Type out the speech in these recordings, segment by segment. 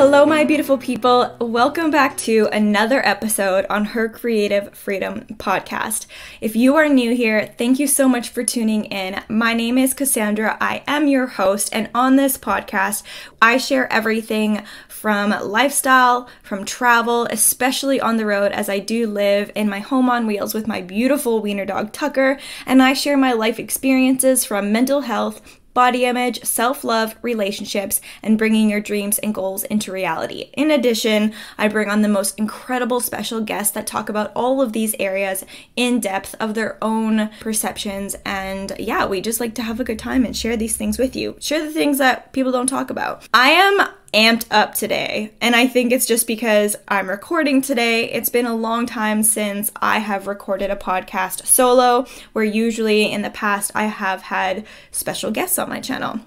Hello, my beautiful people. Welcome back to another episode on Her Creative Freedom podcast. If you are new here, thank you so much for tuning in. My name is Cassandra. I am your host, and on this podcast, I share everything from lifestyle, from travel, especially on the road, as I do live in my home on wheels with my beautiful wiener dog Tucker, and I share my life experiences from mental health, body image, self-love, relationships, and bringing your dreams and goals into reality. In addition, I bring on the most incredible special guests that talk about all of these areas in depth of their own perceptions. And yeah, we just like to have a good time and share these things with you. Share the things that people don't talk about. I am amped up today, and I think it's just because I'm recording today. It's been a long time since I have recorded a podcast solo, where usually in the past I have had special guests on my channel.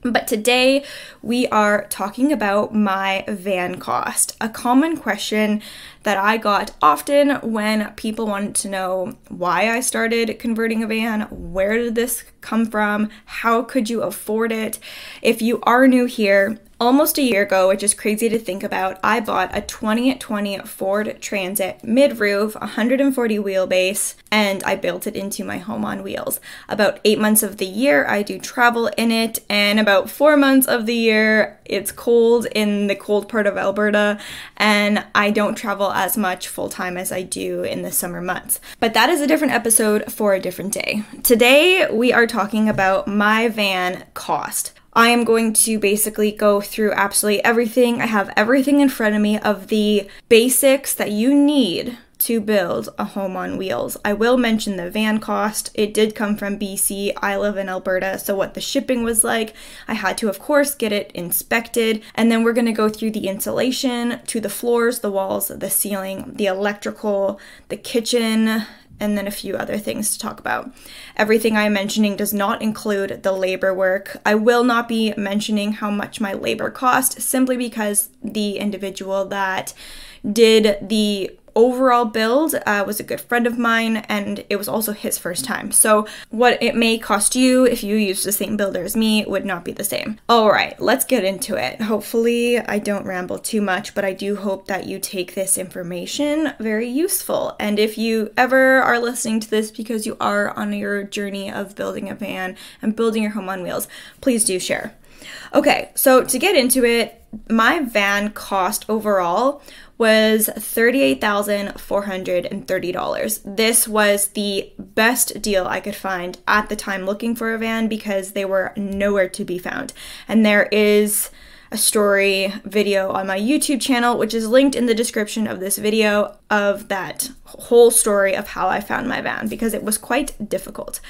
But today we are talking about my van cost, a common question that I got often when people wanted to know why I started converting a van, where did this come from, how could you afford it? If you are new here, almost a year ago, which is crazy to think about, I bought a 2020 Ford Transit mid-roof, 140 wheelbase, and I built it into my home on wheels. About 8 months of the year, I do travel in it, and about 4 months of the year, it's cold in the cold part of Alberta, and I don't travel as much full-time as I do in the summer months. But that is a different episode for a different day. Today, we are talking about my van cost. I am going to basically go through absolutely everything. I have everything in front of me of the basics that you need to build a home on wheels. I will mention the van cost. It did come from BC. I live in Alberta, so what the shipping was like. I had to, of course, get it inspected. And then we're going to go through the insulation to the floors, the walls, the ceiling, the electrical, the kitchen, and then a few other things to talk about. Everything I'm mentioning does not include the labor work. I will not be mentioning how much my labor cost, simply because the individual that did the overall build was a good friend of mine, and it was also his first time. So what it may cost you if you use the same builder as me would not be the same. All right, let's get into it. Hopefully I don't ramble too much, but I do hope that you take this information very useful. And if you ever are listening to this because you are on your journey of building a van and building your home on wheels, please do share. Okay, so to get into it, my van cost overall was $38,430. This was the best deal I could find at the time looking for a van, because they were nowhere to be found. And there is a story video on my YouTube channel, which is linked in the description of this video, of that whole story of how I found my van, because it was quite difficult.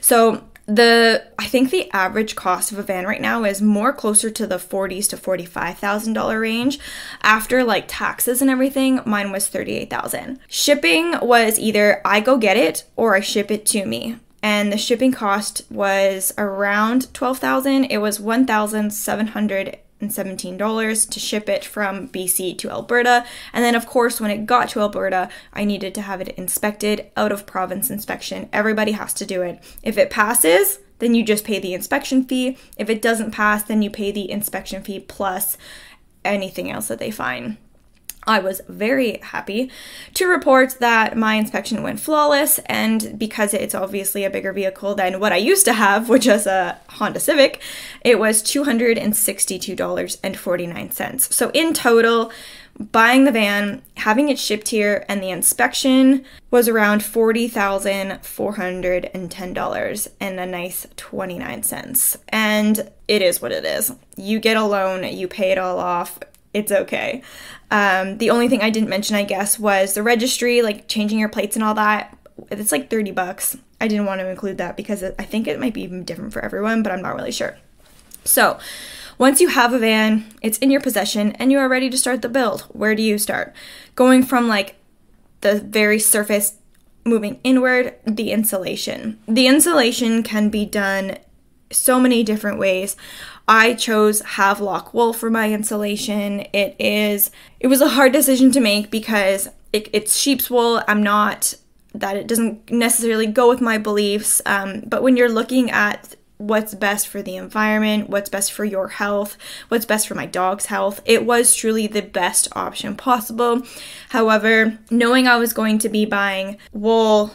So I think the average cost of a van right now is more closer to the $40,000 to $45,000 range. After like taxes and everything, mine was $38,000. Shipping was either I go get it or I ship it to me. And the shipping cost was around $12,000. It was $1,717 to ship it from BC to Alberta. And then of course, when it got to Alberta, I needed to have it inspected, out of province inspection. Everybody has to do it. If it passes, then you just pay the inspection fee. If it doesn't pass, then you pay the inspection fee plus anything else that they find. I was very happy to report that my inspection went flawless, and because it's obviously a bigger vehicle than what I used to have, which was a Honda Civic, it was $262.49. So in total, buying the van, having it shipped here, and the inspection was around $40,410 and a nice 29 cents. And it is what it is. You get a loan, you pay it all off. It's okay. The only thing I didn't mention, I guess, was the registry, like changing your plates and all that. It's like $30. I didn't want to include that because I think it might be even different for everyone, but I'm not really sure. So once you have a van, it's in your possession, and you are ready to start the build. Where do you start? Going from like the very surface, moving inward, the insulation. The insulation can be done so many different ways. I chose Havelock wool for my insulation. It was a hard decision to make because it's sheep's wool. It doesn't necessarily go with my beliefs. But when you're looking at what's best for the environment, what's best for your health, what's best for my dog's health. It was truly the best option possible. However, knowing I was going to be buying wool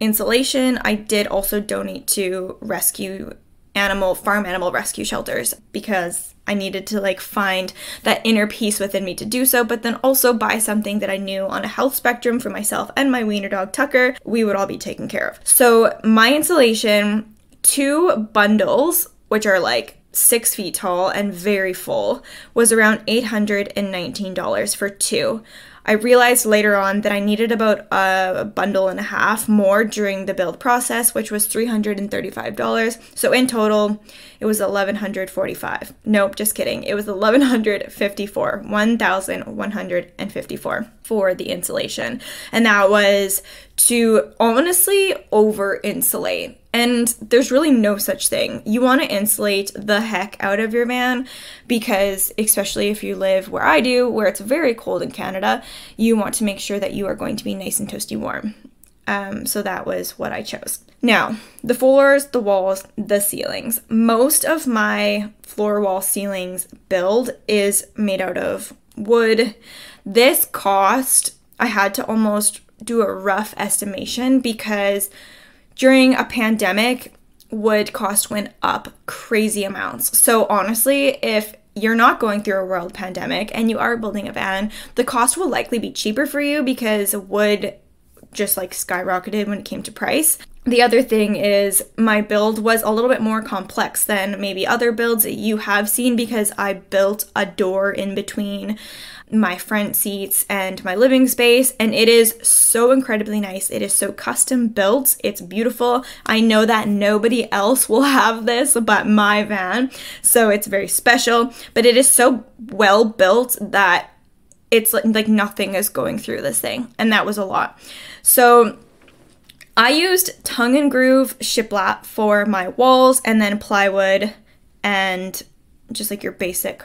insulation, I did also donate to farm animal rescue shelters, because I needed to like find that inner peace within me to do so, but then also buy something that I knew on a health spectrum for myself and my wiener dog Tucker, we would all be taken care of. So my insulation, 2 bundles, which are like 6 feet tall and very full, was around $819 for 2. I realized later on that I needed about a bundle and a half more during the build process, which was $335. So in total, it was $1,145. Nope, just kidding. It was $1,154 for the insulation. And that was to honestly over-insulate. And there's really no such thing. You want to insulate the heck out of your van, because especially if you live where I do, where it's very cold in Canada, you want to make sure that you are going to be nice and toasty warm. So that was what I chose. Now, the floors, the walls, the ceilings. Most of my floor wall ceilings build is made out of wood. This cost, I had to almost do a rough estimation, because during a pandemic, wood cost went up crazy amounts. So honestly, if you're not going through a world pandemic and you are building a van, the cost will likely be cheaper for you, because wood just like skyrocketed when it came to price. The other thing is my build was a little bit more complex than maybe other builds that you have seen, because I built a door in between my front seats and my living space, and it is so incredibly nice. It is so custom built. It's beautiful. I know that nobody else will have this but my van, so it's very special, but it is so well built that it's like nothing is going through this thing, and that was a lot. So I used tongue and groove shiplap for my walls, and then plywood and just like your basic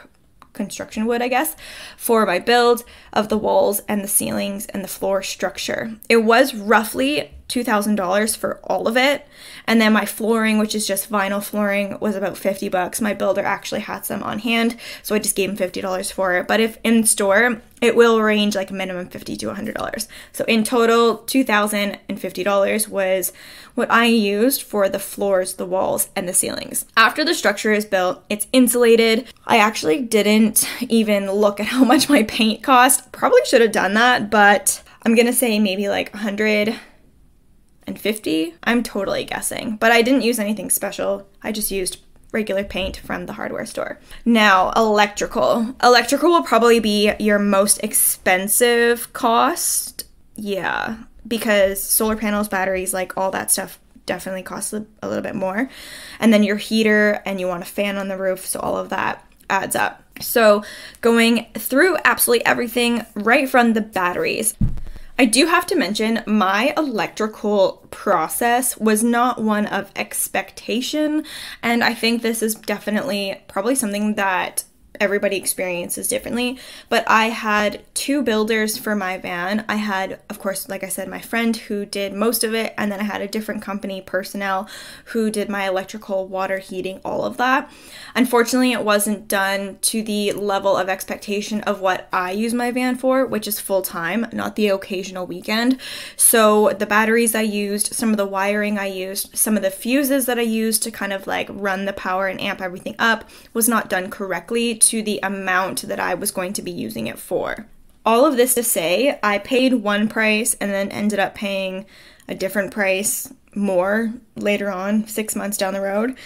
construction wood, I guess, for my build of the walls and the ceilings and the floor structure. It was roughly $2,000 for all of it. And then my flooring, which is just vinyl flooring, was about $50. My builder actually had some on hand, so I just gave him $50 for it. But if in store, it will range like a minimum $50 to $100. So in total, $2,050 was what I used for the floors, the walls, and the ceilings. After the structure is built, it's insulated. I actually didn't even look at how much my paint cost. Probably should have done that, but I'm gonna say maybe like $150. I'm totally guessing, but I didn't use anything special. I just used regular paint from the hardware store. Now, electrical. Electrical will probably be your most expensive cost. Yeah, because solar panels, batteries, like all that stuff definitely costs a little bit more. And then your heater, and you want a fan on the roof, so all of that adds up. So going through absolutely everything, right from the batteries. I do have to mention my electrical process was not one of expectation, and I think this is definitely probably something that everybody experiences differently, but I had 2 builders for my van. I had, of course, like I said, my friend who did most of it, and then I had a different company personnel who did my electrical, water, heating, all of that. Unfortunately, it wasn't done to the level of expectation of what I use my van for, which is full-time, not the occasional weekend. So the batteries I used, some of the wiring I used, some of the fuses that I used to kind of like run the power and amp everything up was not done correctly to the amount that I was going to be using it for. All of this to say, I paid one price and then ended up paying a different price more later on, 6 months down the road,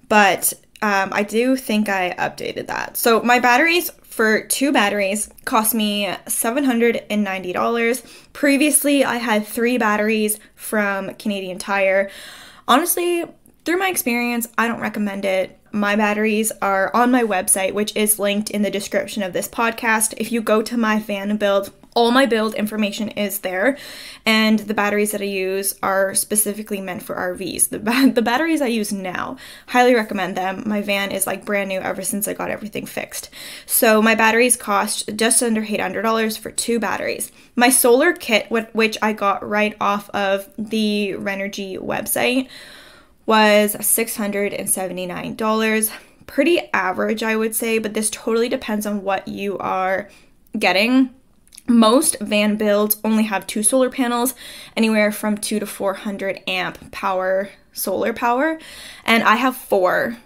but I do think I updated that. So my batteries, for 2 batteries, cost me $790. Previously, I had 3 batteries from Canadian Tire. Honestly, through my experience, I don't recommend it. My batteries are on my website, which is linked in the description of this podcast. If you go to my van build, all my build information is there, and the batteries that I use are specifically meant for RVs. The batteries I use now, highly recommend them. My van is like brand new ever since I got everything fixed. So my batteries cost just under $800 for 2 batteries. My solar kit, which I got right off of the Renergy website, was $679. Pretty average, I would say, but this totally depends on what you are getting. Most van builds only have 2 solar panels, anywhere from 2 to 400 amp power, solar power, and I have 4.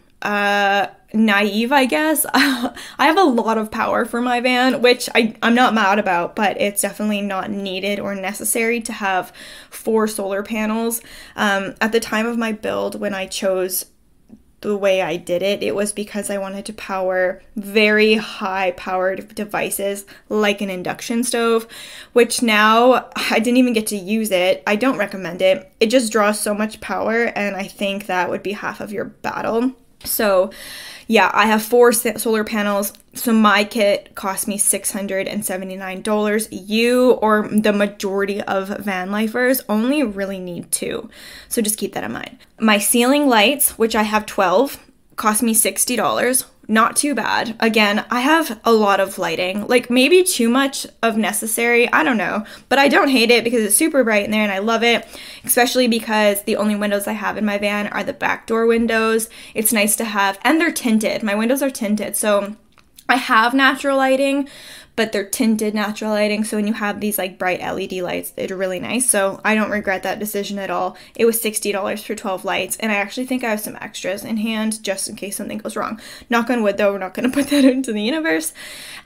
Naive, I guess. I have a lot of power for my van, which I'm not mad about, but it's definitely not needed or necessary to have 4 solar panels. At the time of my build, when I chose the way I did it, it was because I wanted to power very high powered devices like an induction stove, which now I didn't even get to use it. I don't recommend it. It just draws so much power, and I think that would be half of your battle. So yeah, I have 4 solar panels, so my kit cost me $679. You, or the majority of van lifers, only really need 2, so just keep that in mind. My ceiling lights, which I have 12, cost me $60. Not too bad. Again, I have a lot of lighting, like maybe too much of necessary, I don't know, but I don't hate it because it's super bright in there and I love it, especially because the only windows I have in my van are the back door windows. It's nice to have, and they're tinted. My windows are tinted, so I have natural lighting, but they're tinted natural lighting, so when you have these like bright LED lights, they're really nice, so I don't regret that decision at all. It was $60 for 12 lights, and I actually think I have some extras in hand just in case something goes wrong. Knock on wood though, we're not going to put that into the universe.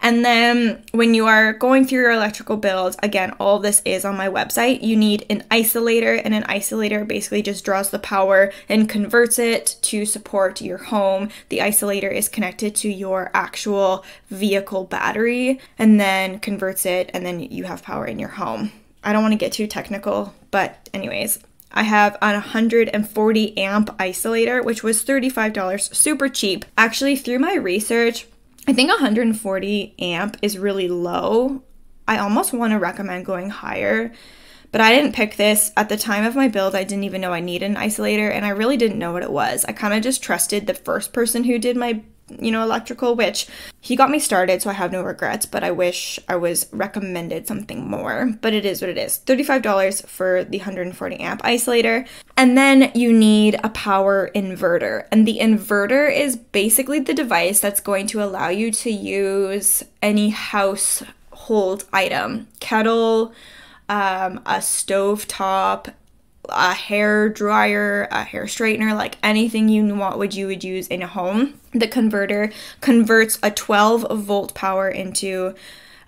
And then when you are going through your electrical builds, again, all this is on my website, you need an isolator, and an isolator basically just draws the power and converts it to support your home. The isolator is connected to your actual vehicle battery, and then converts it, and then you have power in your home. I don't want to get too technical, but anyways, I have a 140 amp isolator, which was $35, super cheap. Actually, through my research, I think 140 amp is really low. I almost want to recommend going higher, but I didn't pick this. At the time of my build, I didn't even know I needed an isolator, and I really didn't know what it was. I kind of just trusted the first person who did my electrical, which he got me started, so I have no regrets, but I wish I was recommended something more, but it is what it is. $35 for the 140 amp isolator. And then you need a power inverter, and the inverter is basically the device that's going to allow you to use any household item, kettle, a stove top, a hair dryer, a hair straightener, like anything you would use in a home. The converter converts a 12 volt power into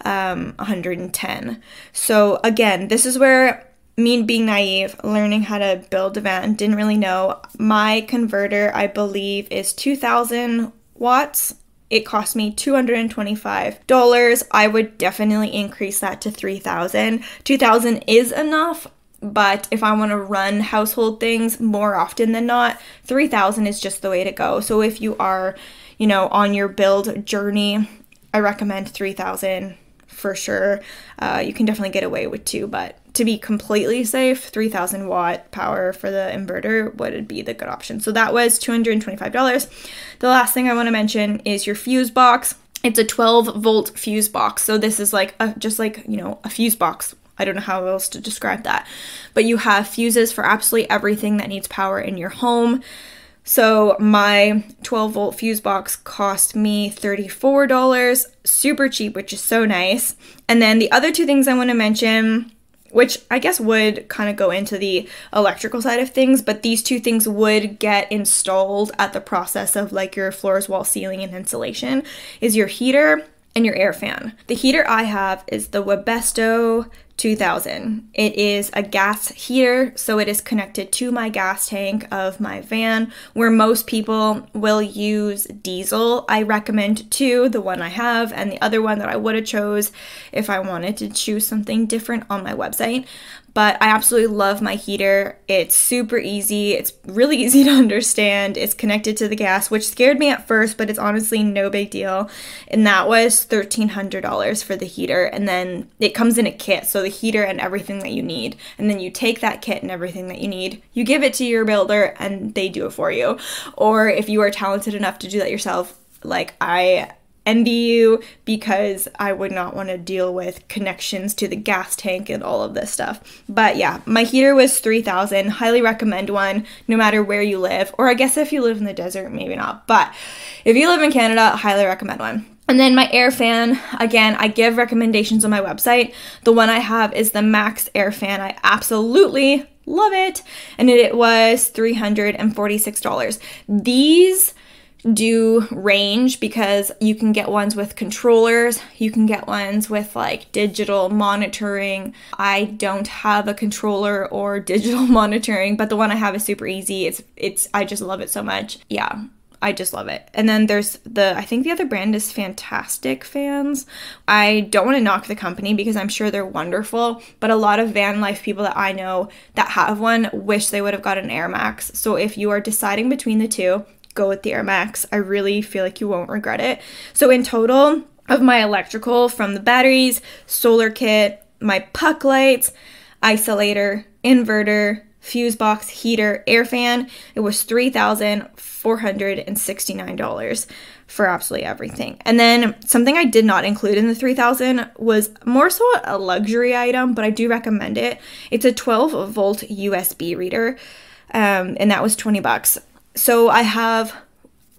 110. So again, this is where me being naive, learning how to build a van, didn't really know. My converter, I believe, is 2,000 watts. It cost me $225. I would definitely increase that to 3,000. 2,000 is enough, but if I want to run household things more often than not, 3,000 is just the way to go. So if you are, on your build journey, I recommend 3,000 for sure. You can definitely get away with 2, but to be completely safe, 3,000 watt power for the inverter would be the good option. So that was $225. The last thing I want to mention is your fuse box. It's a 12 volt fuse box. So this is like a fuse box. I don't know how else to describe that, but you have fuses for absolutely everything that needs power in your home. So my 12 volt fuse box cost me $34, super cheap, which is so nice. And then the other 2 things I want to mention, which I guess would kind of go into the electrical side of things, but these 2 things would get installed at the process of like your floors, wall, ceiling, and insulation, is your heater and your air fan. The heater I have is the Webesto 2000. It is a gas heater, so it is connected to my gas tank of my van, where most people will use diesel. I recommend 2, the one I have and the other one that I would have chose if I wanted to choose something different on my website. But I absolutely love my heater. It's super easy. It's really easy to understand. It's connected to the gas, which scared me at first, but it's honestly no big deal. And that was $1,300 for the heater. And then it comes in a kit, so the heater and everything that you need. And then you take that kit and everything that you need, you give it to your builder, and they do it for you. Or if you are talented enough to do that yourself, like I envy you because I would not want to deal with connections to the gas tank and all of this stuff. But yeah, my heater was $3,000. Highly recommend one no matter where you live. Or I guess if you live in the desert, maybe not. But if you live in Canada, highly recommend one. And then my air fan, again, I give recommendations on my website. The one I have is the Max Air Fan. I absolutely love it. And it was $346. These do range because you can get ones with controllers, you can get ones with like digital monitoring. I don't have a controller or digital monitoring, but the one I have is super easy. I just love it so much. Yeah, I just love it. And then there's I think the other brand is Fantastic Fans. I don't want to knock the company because I'm sure they're wonderful, but a lot of van life people that I know that have one wish they would have got an Air Max. So if you are deciding between the two, go with the Air Max. I really feel like you won't regret it. So in total of my electrical, from the batteries, solar kit, my puck lights, isolator, inverter, fuse box, heater, air fan, it was $3,469 for absolutely everything. And then something I did not include in the $3,000 was more so a luxury item, but I do recommend it. It's a 12-volt USB reader, and that was $20. So I have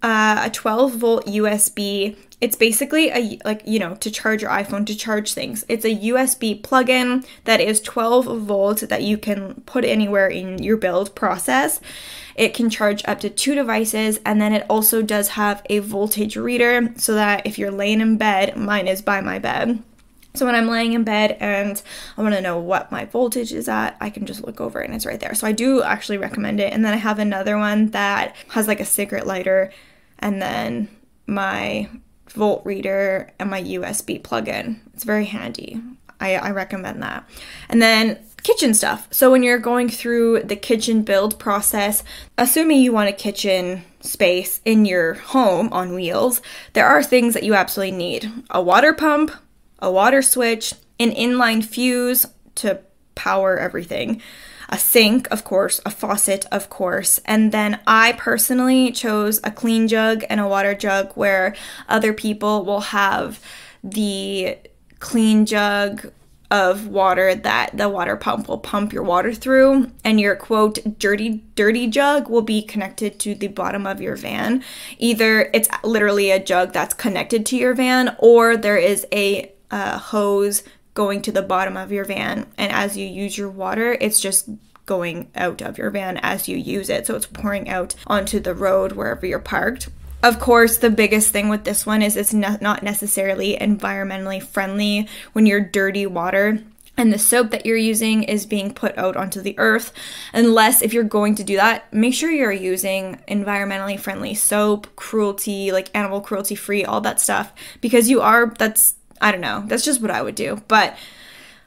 a 12-volt USB. It's basically to charge your iPhone, to charge things. It's a USB plug-in that is 12 volts that you can put anywhere in your build process. It can charge up to 2 devices, and then it also does have a voltage reader so that if you're laying in bed, mine is by my bed. So when I'm laying in bed and I want to know what my voltage is at, I can just look over it and it's right there. So I do actually recommend it. And then I have another one that has like a cigarette lighter and then my volt reader and my USB plug-in. It's very handy. I recommend that. And then kitchen stuff. So when you're going through the kitchen build process, assuming you want a kitchen space in your home on wheels, there are things that you absolutely need. A water pump, a water switch, an inline fuse to power everything, a sink, of course, a faucet, of course, and then I personally chose a clean jug and a water jug, where other people will have the clean jug of water that the water pump will pump your water through, and your quote dirty jug will be connected to the bottom of your van. Either it's literally a jug that's connected to your van, or there is a hose going to the bottom of your van, and as you use your water, it's just going out of your van as you use it, so it's pouring out onto the road wherever you're parked. Of course, the biggest thing with this one is it's not necessarily environmentally friendly when your dirty water and the soap that you're using is being put out onto the earth. Unless, if you're going to do that, make sure you're using environmentally friendly soap, cruelty, like animal cruelty free, all that stuff, because I don't know, that's just what I would do, but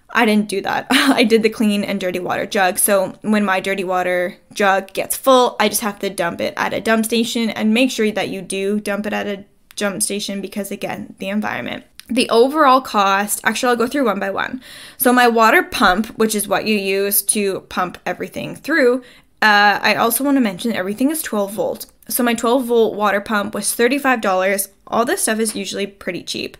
I didn't do that. I did the clean and dirty water jug. So when my dirty water jug gets full, I just have to dump it at a dump station, and make sure that you do dump it at a dump station because, again, the environment. The overall cost, actually, I'll go through one by one. So my water pump, which is what you use to pump everything through, I also want to mention everything is 12 volt. So my 12 volt water pump was $35. All this stuff is usually pretty cheap.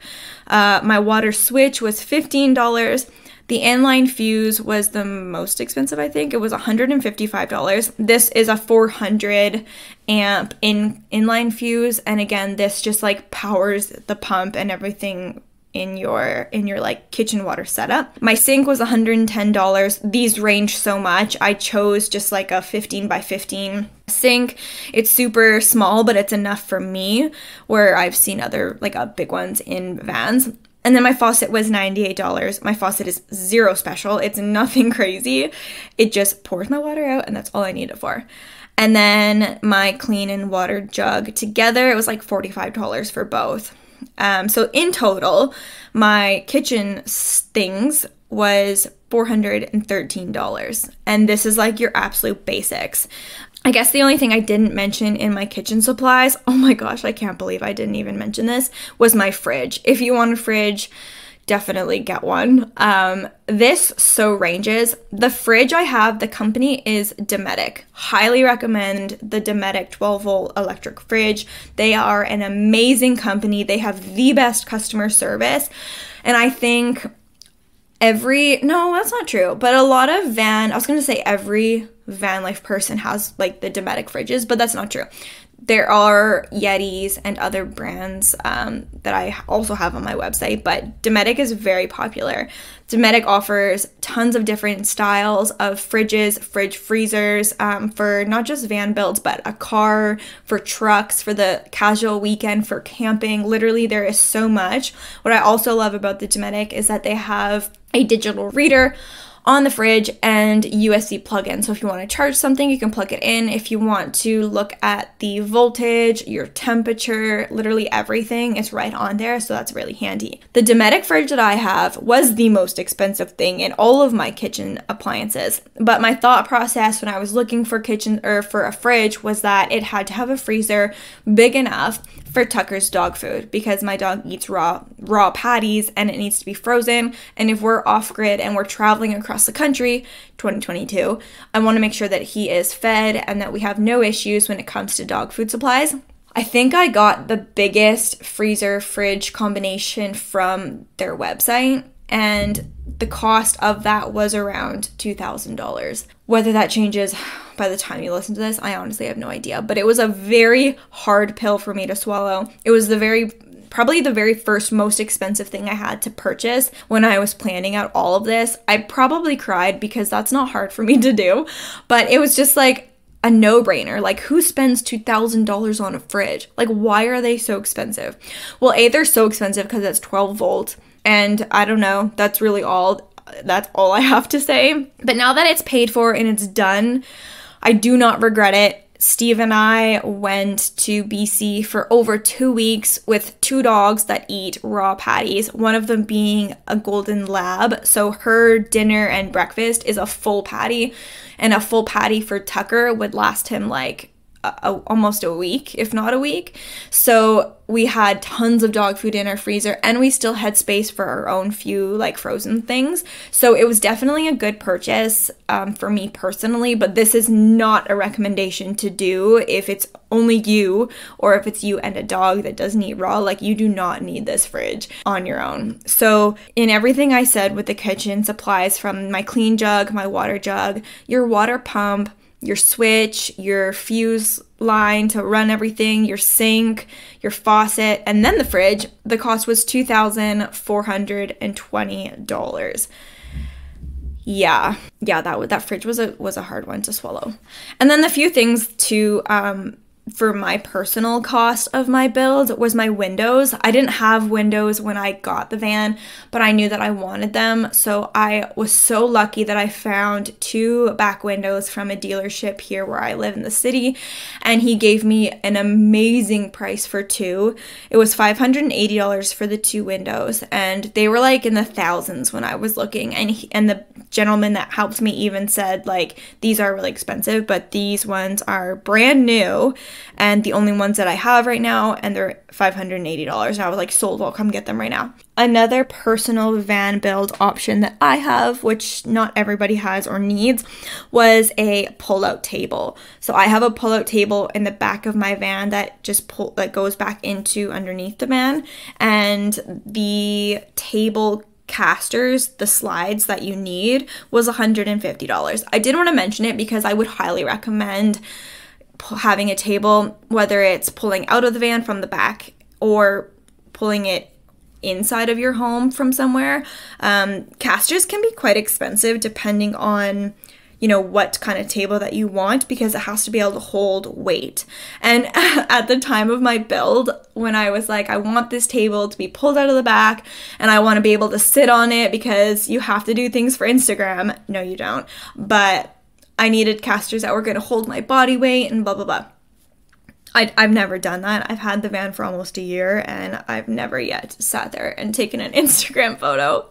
My water switch was $15. The inline fuse was the most expensive, I think. It was $155. This is a 400 amp inline fuse. And again, this just like powers the pump and everything in your like kitchen water setup. My sink was $110. These range so much. I chose just like a 15 by 15 sink. It's super small, but it's enough for me, where I've seen other like big ones in vans. And then my faucet was $98. My faucet is zero special. It's nothing crazy. It just pours my water out, and that's all I need it for. And then my clean and water jug together, it was like $45 for both. So in total, my kitchen things was $413. And this is like your absolute basics. I guess the only thing I didn't mention in my kitchen supplies, oh my gosh, I can't believe I didn't even mention this, was my fridge. If you want a fridge, definitely get one. This so ranges. The fridge I have, the company is Dometic. Highly recommend the Dometic 12-volt electric fridge. They are an amazing company. They have the best customer service. And I think no, that's not true. But a lot of I was going to say every van life person has like the Dometic fridges, but that's not true. There are Yetis and other brands that I also have on my website, but Dometic is very popular. Dometic offers tons of different styles of fridges, fridge freezers for not just van builds, but a car, for trucks, for the casual weekend, for camping. Literally, there is so much. What I also love about the Dometic is that they have a digital reader on the fridge and USB plug-in. So if you want to charge something, you can plug it in. If you want to look at the voltage, your temperature, literally everything is right on there. So that's really handy. The Dometic fridge that I have was the most expensive thing in all of my kitchen appliances. But my thought process when I was looking for for a fridge was that it had to have a freezer big enough for Tucker's dog food, because my dog eats raw patties and it needs to be frozen. And if we're off grid and we're traveling across the country, 2022, I want to make sure that he is fed and that we have no issues when it comes to dog food supplies. I think I got the biggest freezer fridge combination from their website, and the cost of that was around $2,000. Whether that changes by the time you listen to this, I honestly have no idea. But it was a very hard pill for me to swallow. It was probably the very first most expensive thing I had to purchase when I was planning out all of this. I probably cried because that's not hard for me to do. But it was just like a no-brainer. Like, who spends $2,000 on a fridge? Like, why are they so expensive? Well, they're so expensive because it's 12 volt. And I don't know, that's all I have to say. But now that it's paid for and it's done, I do not regret it. Steve and I went to BC for over 2 weeks with 2 dogs that eat raw patties, one of them being a golden lab. So her dinner and breakfast is a full patty, and a full patty for Tucker would last him like almost a week, if not a week. So we had tons of dog food in our freezer, and we still had space for our own few like frozen things. So it was definitely a good purchase for me personally, but this is not a recommendation to do if it's only you, or if it's you and a dog that doesn't eat raw. Like, you do not need this fridge on your own. So in everything I said with the kitchen supplies, from my clean jug, my water jug, your water pump, your switch, your fuse line to run everything, your sink, your faucet, and then the fridge, the cost was $2,420. Yeah, that fridge was a hard one to swallow. And then the few things to for my personal cost of my build was my windows. I didn't have windows when I got the van, but I knew that I wanted them. So I was so lucky that I found 2 back windows from a dealership here where I live in the city, and he gave me an amazing price for 2. It was $580 for the 2 windows, and they were like in the thousands when I was looking, and the gentleman that helped me even said, like, these are really expensive, but these ones are brand new and the only ones that I have right now, and they're $580. And I was like, sold, I'll come get them right now. Another personal van build option that I have, which not everybody has or needs, was a pull-out table. So I have a pull-out table in the back of my van that goes back into underneath the van, and the table casters, the slides that you need, was $150. I did want to mention it because I would highly recommend having a table, whether it's pulling out of the van from the back or pulling it inside of your home from somewhere. Casters can be quite expensive depending on, what kind of table that you want, because it has to be able to hold weight. And at the time of my build, when I was like, I want this table to be pulled out of the back and I want to be able to sit on it because you have to do things for Instagram. No, you don't. But I needed casters that were going to hold my body weight and blah, blah, blah. I've never done that. I've had the van for almost a year and I've never yet sat there and taken an Instagram photo.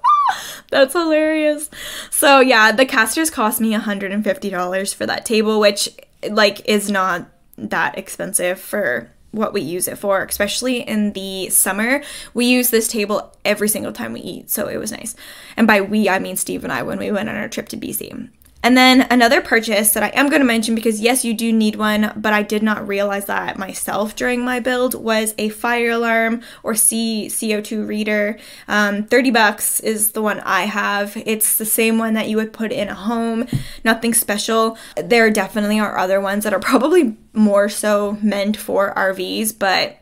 That's hilarious. So yeah, the casters cost me $150 for that table, which is not that expensive for what we use it for, especially in the summer. We use this table every single time we eat, so it was nice. And by we, I mean Steve and I when we went on our trip to BC. And then another purchase that I am going to mention, because yes, you do need one, but I did not realize that myself during my build, was a fire alarm or CO2 reader. $30 is the one I have. It's the same one that you would put in a home, nothing special. There definitely are other ones that are probably more so meant for RVs, but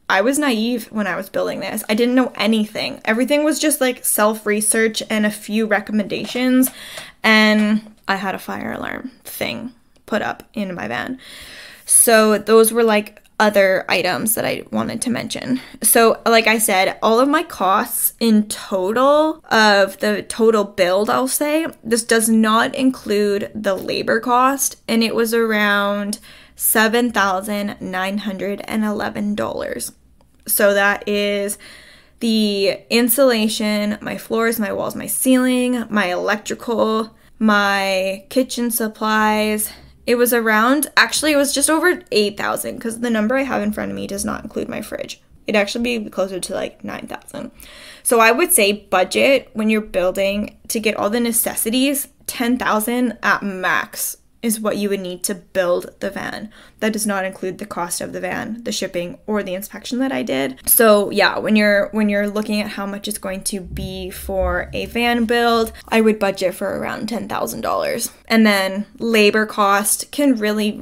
I was naive when I was building this. I didn't know anything. Everything was just like self-research and a few recommendations, and I had a fire alarm thing put up in my van. So those were like other items that I wanted to mention. So like I said, all of my costs in total of the total build, I'll say, this does not include the labor cost, and it was around $7,911. So that is the insulation, my floors, my walls, my ceiling, my electrical, my kitchen supplies. It was around, actually it was just over 8,000, because the number I have in front of me does not include my fridge. It'd actually be closer to like 9,000. So I would say budget when you're building to get all the necessities, 10,000 at max is what you would need to build the van. That does not include the cost of the van, the shipping, or the inspection that I did. So yeah, when you're looking at how much it's going to be for a van build, I would budget for around $10,000. And then labor cost can really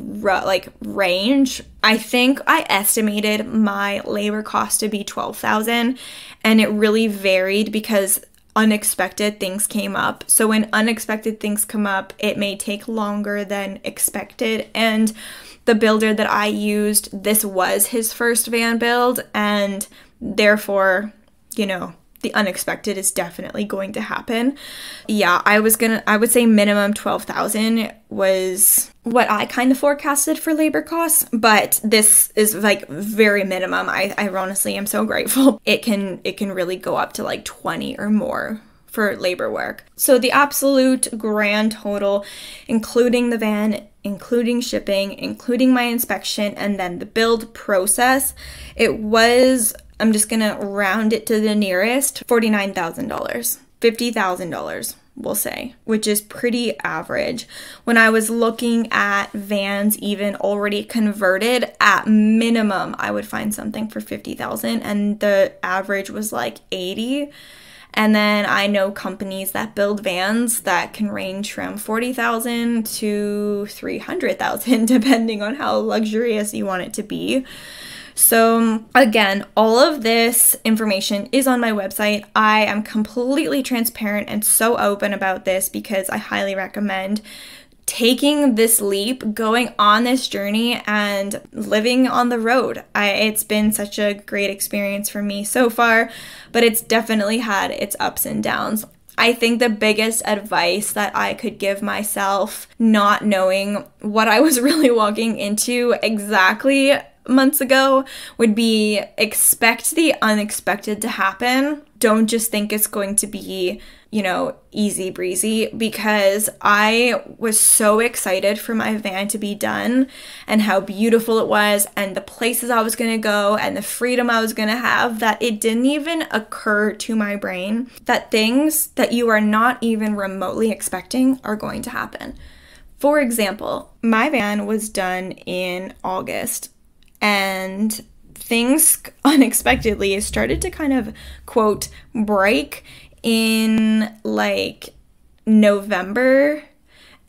range. I think I estimated my labor cost to be $12,000, and it really varied because unexpected things came up. So when unexpected things come up, it may take longer than expected. And the builder that I used, this was his first van build, and therefore, you know, the unexpected is definitely going to happen. Yeah, I would say minimum 12,000 was what I kind of forecasted for labor costs, but this is like very minimum. I honestly am so grateful. It can really go up to like 20 or more for labor work. So the absolute grand total, including the van, including shipping, including my inspection, and then the build process, it was, I'm just gonna round it to the nearest, $49,000, $50,000, we'll say, which is pretty average. When I was looking at vans even already converted, at minimum, I would find something for $50,000, and the average was like 80. And then I know companies that build vans that can range from $40,000 to $300,000, depending on how luxurious you want it to be. So again, all of this information is on my website. I am completely transparent and so open about this because I highly recommend taking this leap, going on this journey, and living on the road. It's been such a great experience for me so far, but it's definitely had its ups and downs. I think the biggest advice that I could give myself, not knowing what I was really walking into exactly months ago, would be expect the unexpected to happen. Don't just think it's going to be, you know, easy breezy, because I was so excited for my van to be done and how beautiful it was and the places I was going to go and the freedom I was going to have, that it didn't even occur to my brain that things that you are not even remotely expecting are going to happen. For example, my van was done in August, and things unexpectedly started to kind of, quote, break in like November.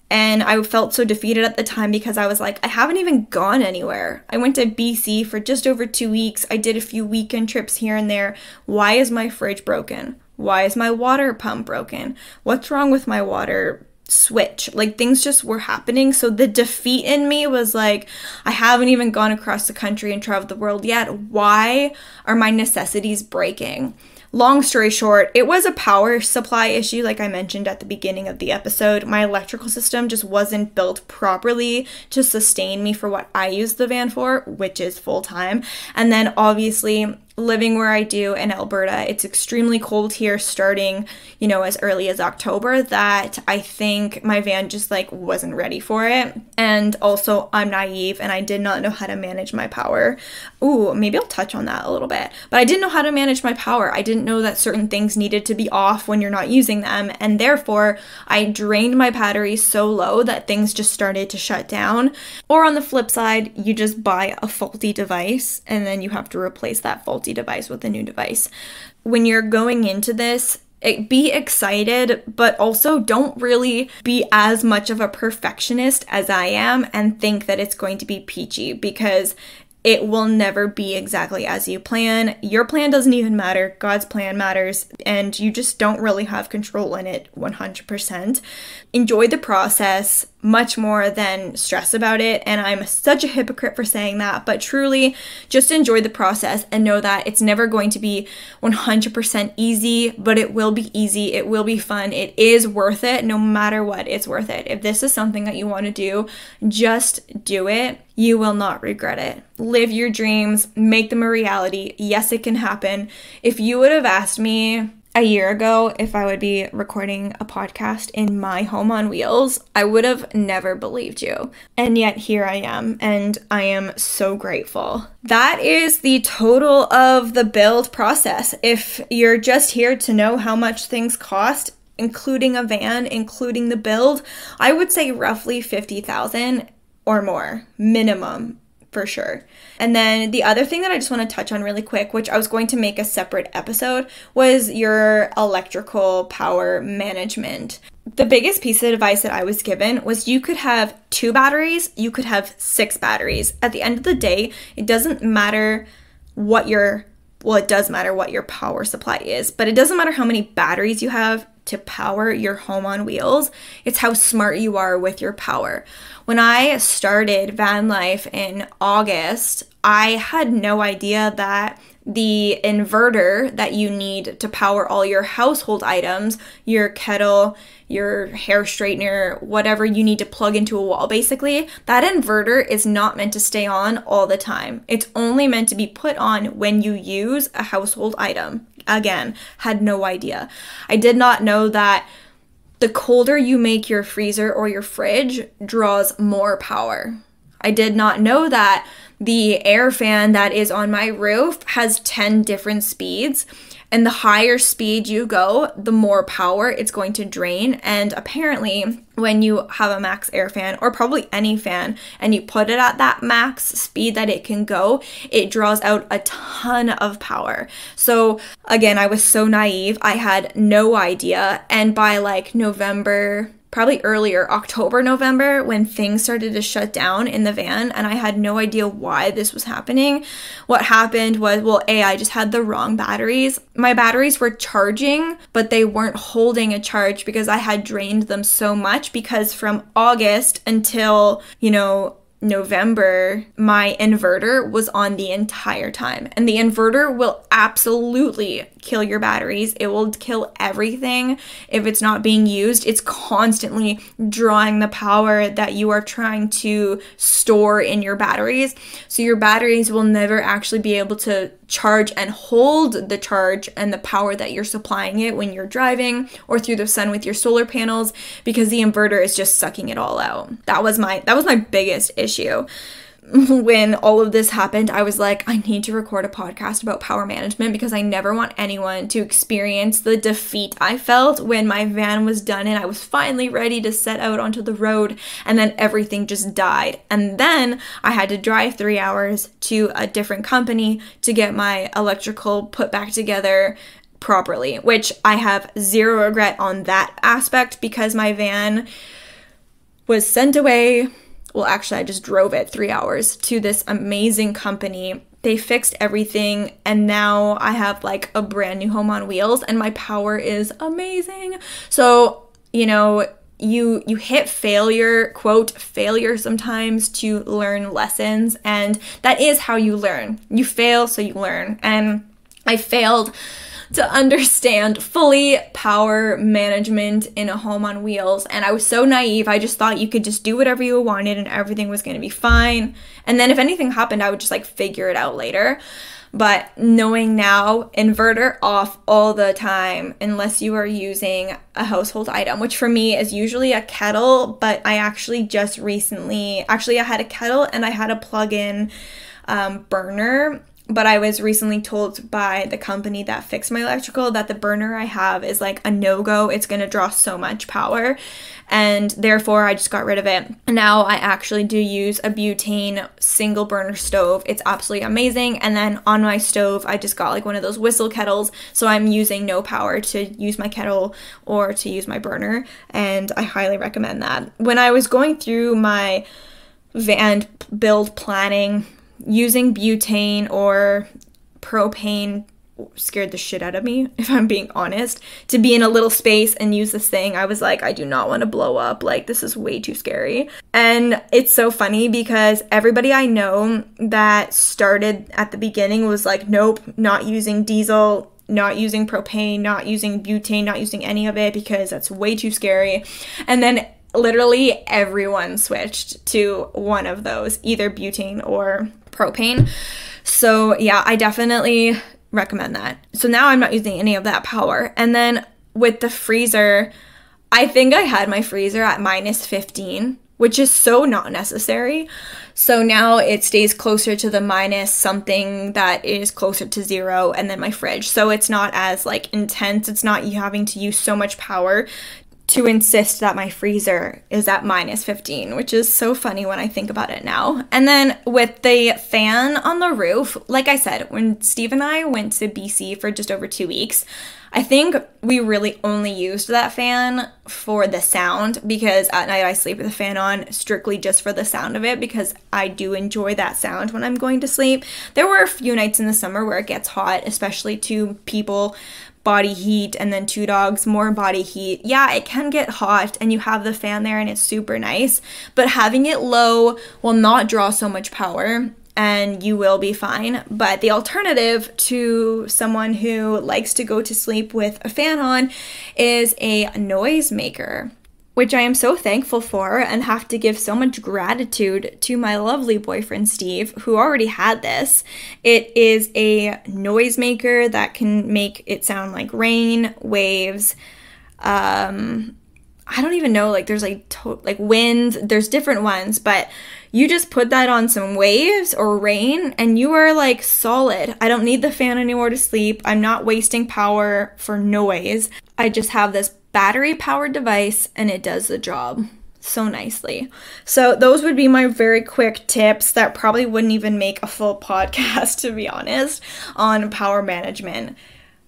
And I felt so defeated at the time because I was like, I haven't even gone anywhere. I went to BC for just over 2 weeks. I did a few weekend trips here and there. Why is my fridge broken? Why is my water pump broken? What's wrong with my water switch? Like, things just were happening. So the defeat in me was like, I haven't even gone across the country and traveled the world yet. Why are my necessities breaking? Long story short, it was a power supply issue, like I mentioned at the beginning of the episode. My electrical system just wasn't built properly to sustain me for what I use the van for, which is full time. And then obviously living where I do in Alberta, it's extremely cold here starting, as early as October, that I think my van just like wasn't ready for it. And also I'm naive and I did not know how to manage my power. Ooh, maybe I'll touch on that a little bit. But I didn't know how to manage my power. I didn't know that certain things needed to be off when you're not using them. And therefore I drained my battery so low that things just started to shut down. Or on the flip side, you just buy a faulty device and then you have to replace that faulty device with a new device. When you're going into this, be excited, but also don't really be as much of a perfectionist as I am and think that it's going to be peachy, because it will never be exactly as you plan. Your plan doesn't even matter. God's plan matters, and you just don't really have control in it 100%. Enjoy the process much more than stress about it. And I'm such a hypocrite for saying that, but truly just enjoy the process and know that it's never going to be 100% easy, but it will be easy. It will be fun. It is worth it. No matter what, it's worth it. If this is something that you want to do, just do it. You will not regret it. Live your dreams, make them a reality. Yes, it can happen. If you would have asked me a year ago if I would be recording a podcast in my home on wheels, I would have never believed you. And yet here I am, and I am so grateful. That is the total of the build process. If you're just here to know how much things cost, including a van, including the build, I would say roughly $50,000 or more, minimum. For sure. And then the other thing that I just want to touch on really quick, which I was going to make a separate episode, was your electrical power management. The biggest piece of advice that I was given was you could have 2 batteries, you could have 6 batteries. At the end of the day, it doesn't matter what it does matter what your power supply is, but it doesn't matter how many batteries you have to power your home on wheels. It's how smart you are with your power. When I started van life in August, I had no idea that the inverter that you need to power all your household items, your kettle, your hair straightener, whatever you need to plug into a wall, basically, that inverter is not meant to stay on all the time. It's only meant to be put on when you use a household item. Again, had no idea. I did not know that the colder you make your freezer or your fridge draws more power. I did not know that the air fan that is on my roof has 10 different speeds, and the higher speed you go, the more power it's going to drain. And apparently, when you have a max air fan, or probably any fan, and you put it at that max speed that it can go, it draws out a ton of power. So again, I was so naive. I had no idea. And by like November, probably earlier, October, November, when things started to shut down in the van and I had no idea why this was happening, what happened was, I just had the wrong batteries. My batteries were charging, but they weren't holding a charge because I had drained them so much, because from August until, November, my inverter was on the entire time. And the inverter will absolutely kill your batteries. It will kill everything if it's not being used. It's constantly drawing the power that you are trying to store in your batteries. So your batteries will never actually be able to charge and hold the charge and the power that you're supplying it when you're driving or through the sun with your solar panels, because the inverter is just sucking it all out. That was my biggest issue. When all of this happened, I was like, I need to record a podcast about power management, because I never want anyone to experience the defeat I felt when my van was done and I was finally ready to set out onto the road, and then everything just died. And then I had to drive 3 hours to a different company to get my electrical put back together properly, which I have zero regret on that aspect, because my van was sent away. Well, actually, I just drove it 3 hours to this amazing company. They fixed everything, and now I have like a brand new home on wheels, and my power is amazing. So, you hit failure, quote, failure sometimes to learn lessons, and that is how you learn. You fail, so you learn. And I failed to understand fully power management in a home on wheels. And I was so naive. I just thought you could just do whatever you wanted and everything was going to be fine. And then if anything happened, I would just like figure it out later. But knowing now, inverter off all the time unless you are using a household item, which for me is usually a kettle, but I actually just recently, I had a kettle and I had a plug-in burner. But I was recently told by the company that fixed my electrical that the burner I have is like a no-go. It's going to draw so much power, and therefore I just got rid of it. And now I actually do use a butane single burner stove. It's absolutely amazing. And then on my stove, I just got like one of those whistle kettles. So I'm using no power to use my kettle or to use my burner. And I highly recommend that. When I was going through my van build planning, using butane or propane scared the shit out of me, if I'm being honest. To be in a little space and use this thing, I was like, I do not want to blow up. Like, this is way too scary. And it's so funny because everybody I know that started at the beginning was like, nope, not using diesel, not using propane, not using butane, not using any of it because that's way too scary. And then literally everyone switched to one of those, either butane or propane. So yeah, I definitely recommend that. So now I'm not using any of that power. And then with the freezer, I think I had my freezer at -15, which is so not necessary. So now it stays closer to the minus something that is closer to 0, and then my fridge. So it's not as like intense. It's not you having to use so much power to insist that my freezer is at -15, which is so funny when I think about it now. And then with the fan on the roof, like I said, when Steve and I went to BC for just over 2 weeks, I think we really only used that fan for the sound, because at night I sleep with the fan on strictly just for the sound of it, because I do enjoy that sound when I'm going to sleep. There were a few nights in the summer where it gets hot, especially 2 people, body heat, and then 2 dogs, more body heat. Yeah, it can get hot and you have the fan there and it's super nice, but having it low will not draw so much power and you will be fine. But the alternative to someone who likes to go to sleep with a fan on is a noise maker, which I am so thankful for and have to give so much gratitude to my lovely boyfriend Steve, who already had this. It is a noisemaker that can make it sound like rain, waves, I don't even know, like there's like wind, there's different ones, but you just put that on some waves or rain and you are like solid. I don't need the fan anymore to sleep. I'm not wasting power for noise. I just have this battery powered device and it does the job so nicely. So those would be my very quick tips that probably wouldn't even make a full podcast, to be honest, on power management.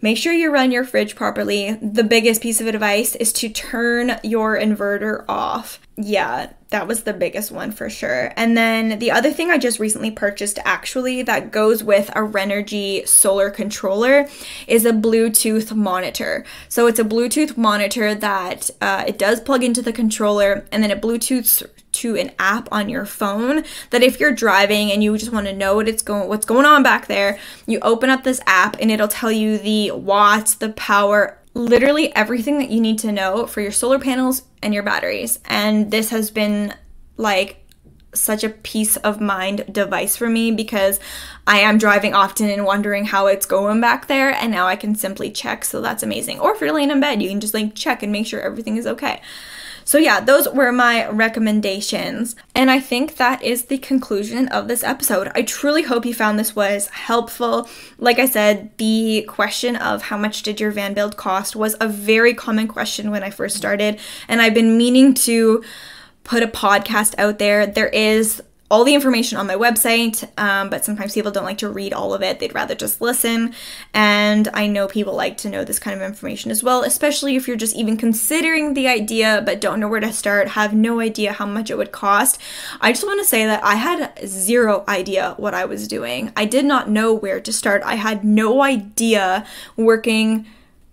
Make sure you run your fridge properly. The biggest piece of advice is to turn your inverter off. Yeah, that was the biggest one for sure. And then the other thing I just recently purchased actually that goes with a Renergy solar controller is a Bluetooth monitor. So it's a Bluetooth monitor that it does plug into the controller, and then it Bluetooths to an app on your phone that if you're driving and you just want to know what's going on back there, you open up this app and it'll tell you the watts, the power, literally everything that you need to know for your solar panels and your batteries. And this has been like such a peace of mind device for me, because I am driving often and wondering how it's going back there, and now I can simply check. So that's amazing. Or if you're laying in bed, you can just like check and make sure everything is okay. So yeah, those were my recommendations. And I think that is the conclusion of this episode. I truly hope you found this was helpful. Like I said, the question of how much did your van build cost was a very common question when I first started. And I've been meaning to put a podcast out there. There is all the information on my website, but sometimes people don't like to read all of it. They'd rather just listen. And I know people like to know this kind of information as well, especially if you're just even considering the idea but don't know where to start, have no idea how much it would cost. I just want to say that I had zero idea what I was doing. I did not know where to start. I had no idea working,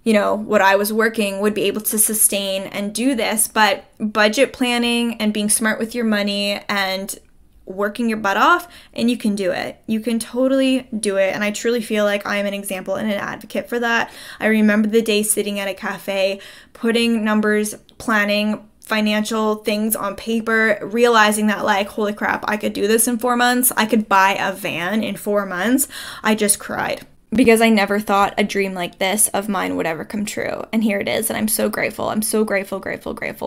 you know, what I was working would be able to sustain and do this. But budget planning and being smart with your money and working your butt off, and you can do it. You can totally do it. And I truly feel like I am an example and an advocate for that. I remember the day sitting at a cafe, putting numbers, planning financial things on paper, realizing that like, holy crap, I could do this in 4 months. I could buy a van in 4 months. I just cried. Because I never thought a dream like this of mine would ever come true. And here it is. And I'm so grateful. I'm so grateful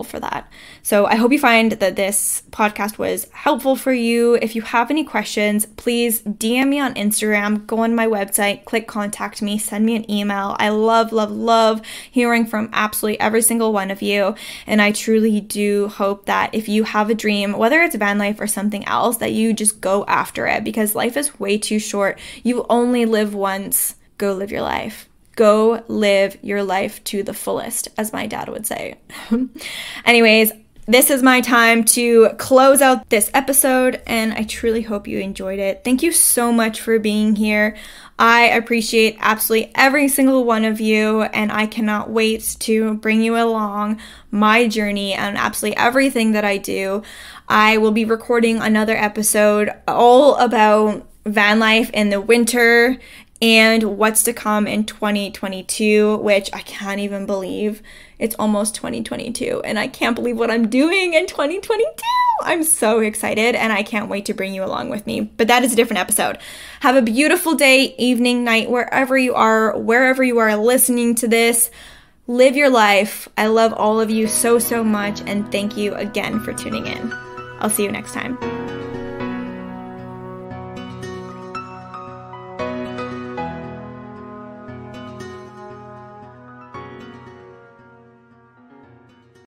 for that. So I hope you find that this podcast was helpful for you. If you have any questions, please DM me on Instagram, go on my website, click contact me, send me an email. I love hearing from absolutely every single one of you. And I truly do hope that if you have a dream, whether it's van life or something else, that you just go after it, because life is way too short. You only live once. Go live your life. Go live your life to the fullest, as my dad would say. Anyways, this is my time to close out this episode, and I truly hope you enjoyed it. Thank you so much for being here. I appreciate absolutely every single one of you, and I cannot wait to bring you along my journey and absolutely everything that I do. I will be recording another episode all about van life in the winter and what's to come in 2022, which I can't even believe. It's almost 2022, and I can't believe what I'm doing in 2022. I'm so excited, and I can't wait to bring you along with me. But that is a different episode. Have a beautiful day, evening, night, wherever you are listening to this. Live your life. I love all of you so much, and thank you again for tuning in. I'll see you next time.